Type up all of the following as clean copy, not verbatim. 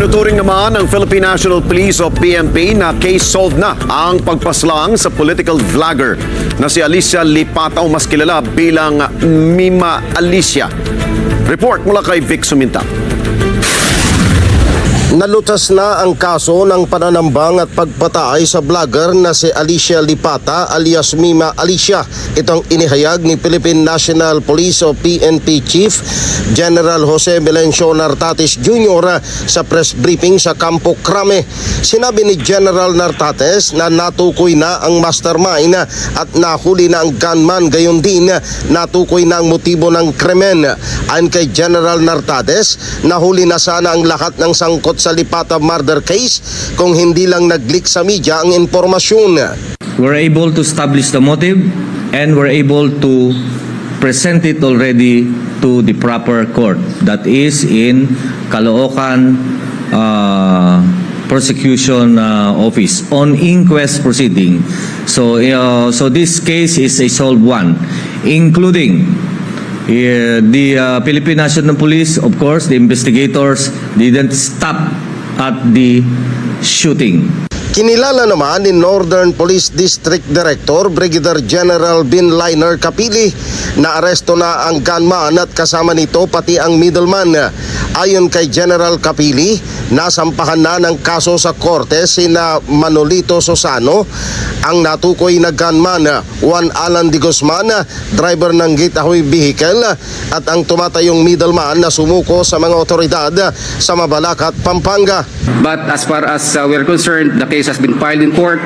Tuturing naman ng Philippine National Police o PNP na case solved na ang pagpaslang sa political vlogger na si Alicia Lipata o mas kilala bilang Mima Alicia. Report mula kay Vic Suminta. Nalutas na ang kaso ng pananambang at pagpatay sa vlogger na si Alicia Lipata alias Mima Alicia. Itong inihayag ni Philippine National Police o PNP Chief General Jose Melencio Nartates Jr. sa press briefing sa Campo Crame. Sinabi ni General Nartates na natukoy na ang mastermind at nahuli na ang gunman, gayon din natukoy na ang motibo ng krimen. Ayon kay General Nartates, nahuli na sana ang lahat ng sangkot sa Lipata murder case kung hindi lang nag-leak sa media ang impormasyon. We're able to establish the motive and we're able to present it already to the proper court, that is in Caloocan prosecution office on inquest proceeding. So this case is a solved one, including the Philippine National Police. Of course, the investigators didn't stop at the shooting. Kinilala naman ni Northern Police District Director Brigadier General Bin Liner Capili na aresto na ang gunman at kasama nito pati ang middleman. Ayon kay General Capili, nasampahan na ng kaso sa korte sina Manolito Sosano, ang natukoy na gunman, Juan Alan de Guzman, driver ng Getahoy vehicle, at ang tumatayong middleman na sumuko sa mga otoridad sa Mabalacat, Pampanga. But as far as we're concerned, the case has been filed in court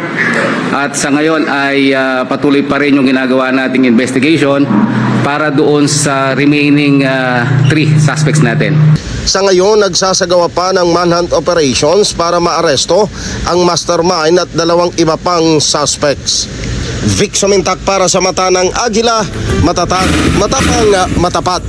at sa ngayon ay patuloy pa rin yung ginagawa nating investigation para doon sa remaining 3 suspects natin. Sa ngayon, nagsasagawa pa ng manhunt operations para maaresto ang mastermind at 2 iba pang suspects. Vic Sumintak para sa Mata ng Agila, matatag, matapang, matapat.